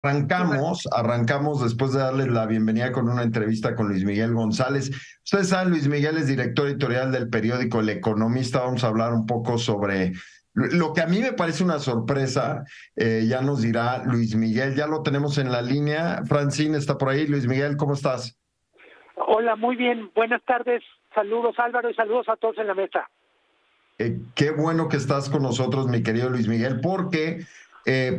Arrancamos después de darles la bienvenida con una entrevista con Luis Miguel González. Ustedes saben, Luis Miguel es director editorial del periódico El Economista. Vamos a hablar un poco sobre lo que a mí me parece una sorpresa. Ya nos dirá Luis Miguel, ya lo tenemos en la línea. Francine está por ahí. Luis Miguel, ¿cómo estás? Hola, muy bien. Buenas tardes. Saludos, Álvaro, y saludos a todos en la mesa. Qué bueno que estás con nosotros, mi querido Luis Miguel, porque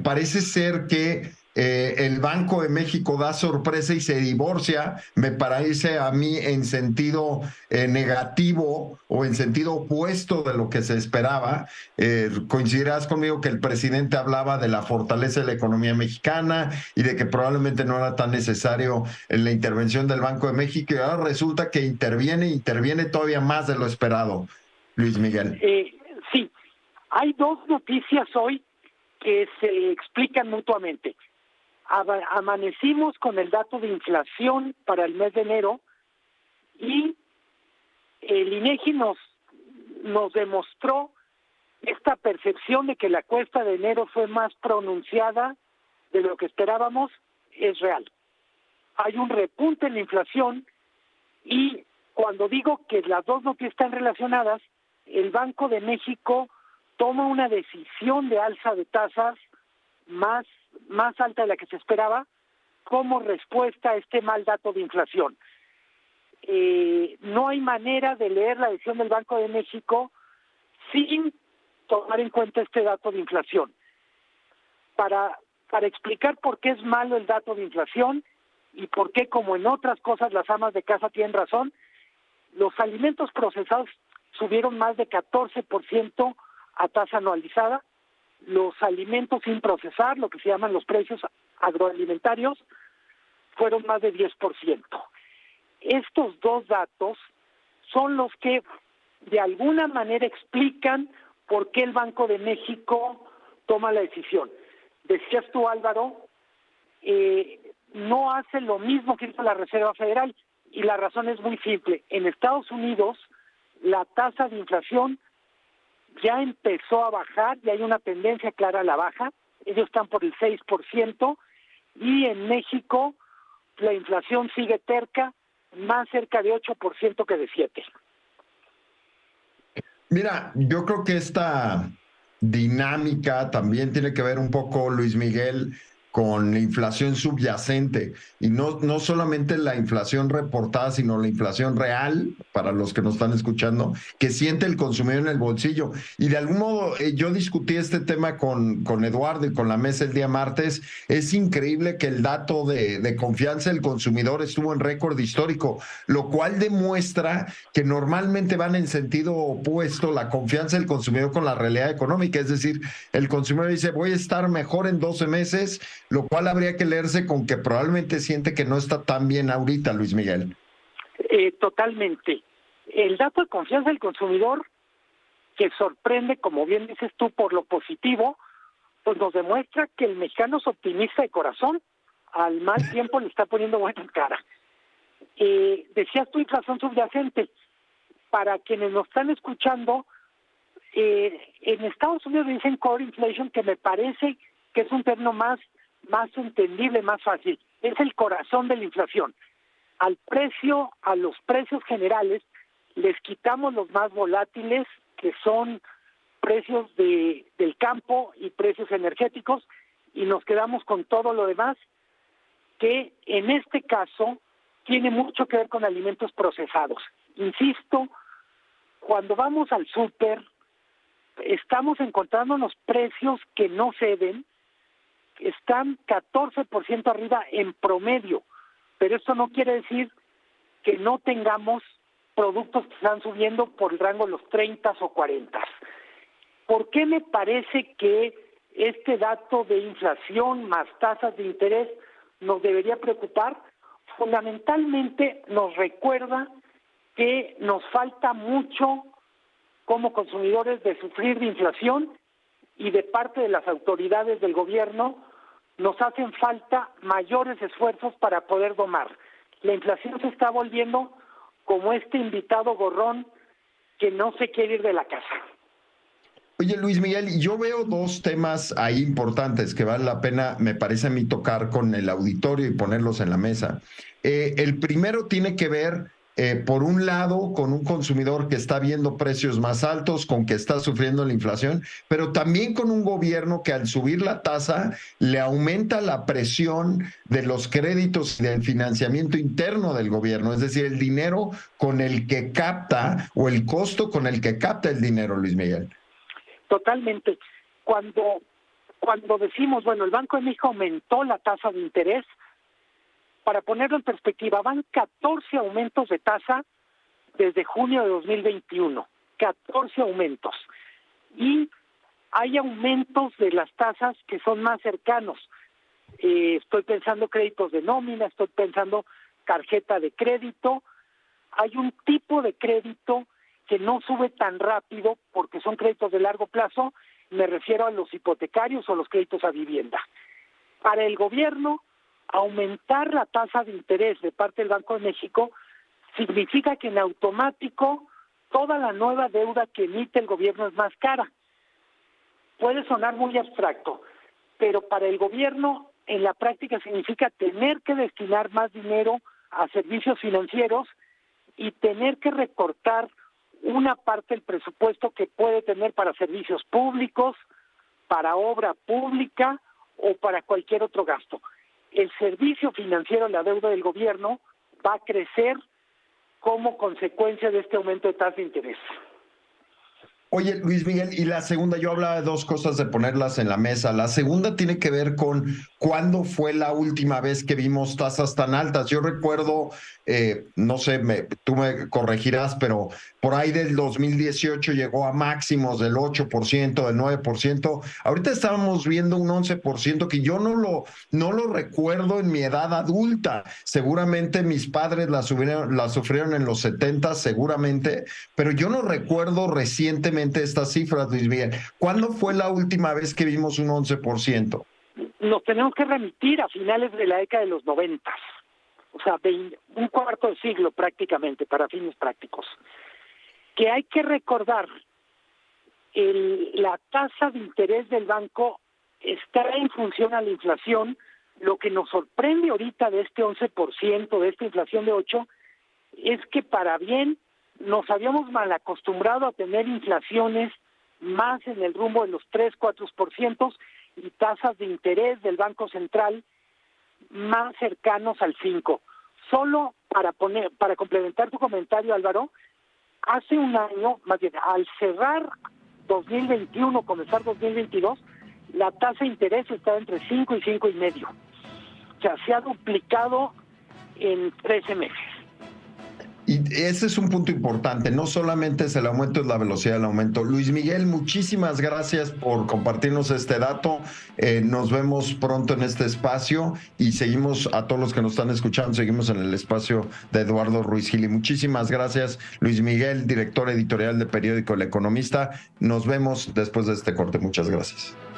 parece ser que el Banco de México da sorpresa y se divorcia, me parece a mí en sentido negativo o en sentido opuesto de lo que se esperaba. Coincidirás conmigo que el presidente hablaba de la fortaleza de la economía mexicana y de que probablemente no era tan necesario la intervención del Banco de México, y ahora resulta que interviene todavía más de lo esperado, Luis Miguel. Sí, hay dos noticias hoy que se explican mutuamente. Amanecimos con el dato de inflación para el mes de enero y el INEGI nos demostró esta percepción de que la cuesta de enero fue más pronunciada de lo que esperábamos, es real. Hay un repunte en la inflación y cuando digo que las dos noticias están relacionadas, el Banco de México toma una decisión de alza de tasas más alta de la que se esperaba como respuesta a este mal dato de inflación. No hay manera de leer la decisión del Banco de México sin tomar en cuenta este dato de inflación. Para explicar por qué es malo el dato de inflación y por qué, como en otras cosas, las amas de casa tienen razón, los alimentos procesados subieron más de 14% a tasa anualizada. Los alimentos sin procesar, lo que se llaman los precios agroalimentarios, fueron más de 10%. Estos dos datos son los que de alguna manera explican por qué el Banco de México toma la decisión. Decías tú, Álvaro, no hace lo mismo que hizo la Reserva Federal, y la razón es muy simple. En Estados Unidos, la tasa de inflación ya empezó a bajar, ya hay una tendencia clara a la baja, ellos están por el 6%, y en México la inflación sigue terca, más cerca de 8% que de 7%. Mira, yo creo que esta dinámica también tiene que ver un poco, Luis Miguel, con la inflación subyacente, y no solamente la inflación reportada, sino la inflación real, para los que nos están escuchando, que siente el consumidor en el bolsillo. Y de algún modo, yo discutí este tema con Eduardo y con la mesa el día martes. Es increíble que el dato de confianza del consumidor estuvo en récord histórico, lo cual demuestra que normalmente van en sentido opuesto la confianza del consumidor con la realidad económica. Es decir, el consumidor dice, voy a estar mejor en 12 meses, lo cual habría que leerse con que probablemente siente que no está tan bien ahorita, Luis Miguel. Totalmente. El dato de confianza del consumidor, que sorprende, como bien dices tú, por lo positivo, pues nos demuestra que el mexicano es optimista de corazón, al mal tiempo le está poniendo buena cara. Decías tú inflación subyacente. Para quienes nos están escuchando, en Estados Unidos dicen core inflation, que me parece que es un término más entendible, más fácil. Es el corazón de la inflación. A los precios generales, les quitamos los más volátiles, que son precios del campo y precios energéticos, y nos quedamos con todo lo demás, que en este caso tiene mucho que ver con alimentos procesados. Insisto, cuando vamos al súper, estamos encontrando unos precios que no ceden, están 14% arriba en promedio, pero esto no quiere decir que no tengamos productos que están subiendo por el rango de los 30 o 40. ¿Por qué me parece que este dato de inflación más tasas de interés nos debería preocupar? Fundamentalmente nos recuerda que nos falta mucho como consumidores de sufrir de inflación, y de parte de las autoridades del gobierno nos hacen falta mayores esfuerzos para poder domar. La inflación se está volviendo como este invitado gorrón que no se quiere ir de la casa. Oye, Luis Miguel, yo veo dos temas ahí importantes que vale la pena, me parece a mí, tocar con el auditorio y ponerlos en la mesa. El primero tiene que ver, por un lado, con un consumidor que está viendo precios más altos, con que está sufriendo la inflación, pero también con un gobierno que al subir la tasa le aumenta la presión de los créditos y del financiamiento interno del gobierno, es decir, el dinero con el que capta o el costo con el que capta el dinero, Luis Miguel. Totalmente. Cuando decimos, bueno, el Banco de México aumentó la tasa de interés, para ponerlo en perspectiva, van 14 aumentos de tasa desde junio de 2021, 14 aumentos. Y hay aumentos de las tasas que son más cercanos. Estoy pensando créditos de nómina, estoy pensando tarjeta de crédito. Hay un tipo de crédito que no sube tan rápido porque son créditos de largo plazo, me refiero a los hipotecarios o los créditos a vivienda. Para el gobierno, aumentar la tasa de interés de parte del Banco de México significa que en automático toda la nueva deuda que emite el gobierno es más cara. Puede sonar muy abstracto, pero para el gobierno en la práctica significa tener que destinar más dinero a servicios financieros y tener que recortar una parte del presupuesto que puede tener para servicios públicos, para obra pública o para cualquier otro gasto. El servicio financiero, la deuda del gobierno, va a crecer como consecuencia de este aumento de tasa de interés. Oye, Luis Miguel, y la segunda, yo hablaba de dos cosas de ponerlas en la mesa. La segunda tiene que ver con cuándo fue la última vez que vimos tasas tan altas. Yo recuerdo, no sé, tú me corregirás, pero por ahí del 2018 llegó a máximos del 8%, del 9%. Ahorita estábamos viendo un 11% que yo no lo recuerdo en mi edad adulta. Seguramente mis padres la sufrieron en los 70, seguramente, pero yo no recuerdo recientemente estas cifras, Luis Miguel. ¿Cuándo fue la última vez que vimos un 11%? Nos tenemos que remitir a finales de la década de los 90, o sea, un cuarto de siglo prácticamente, para fines prácticos. Que hay que recordar, la tasa de interés del banco está en función a la inflación. Lo que nos sorprende ahorita de este 11%, de esta inflación de 8%, es que para bien nos habíamos mal acostumbrado a tener inflaciones más en el rumbo de los 3-4% y tasas de interés del Banco Central más cercanos al 5%. Solo para complementar tu comentario, Álvaro, hace un año, más bien, al cerrar 2021, comenzar 2022, la tasa de interés estaba entre 5 y 5,5. O sea, se ha duplicado en 13 meses. Y ese es un punto importante, no solamente es el aumento, es la velocidad del aumento. Luis Miguel, muchísimas gracias por compartirnos este dato. Nos vemos pronto en este espacio y seguimos, a todos los que nos están escuchando, seguimos en el espacio de Eduardo Ruiz Gili. Muchísimas gracias, Luis Miguel, director editorial de periódico El Economista. Nos vemos después de este corte. Muchas gracias.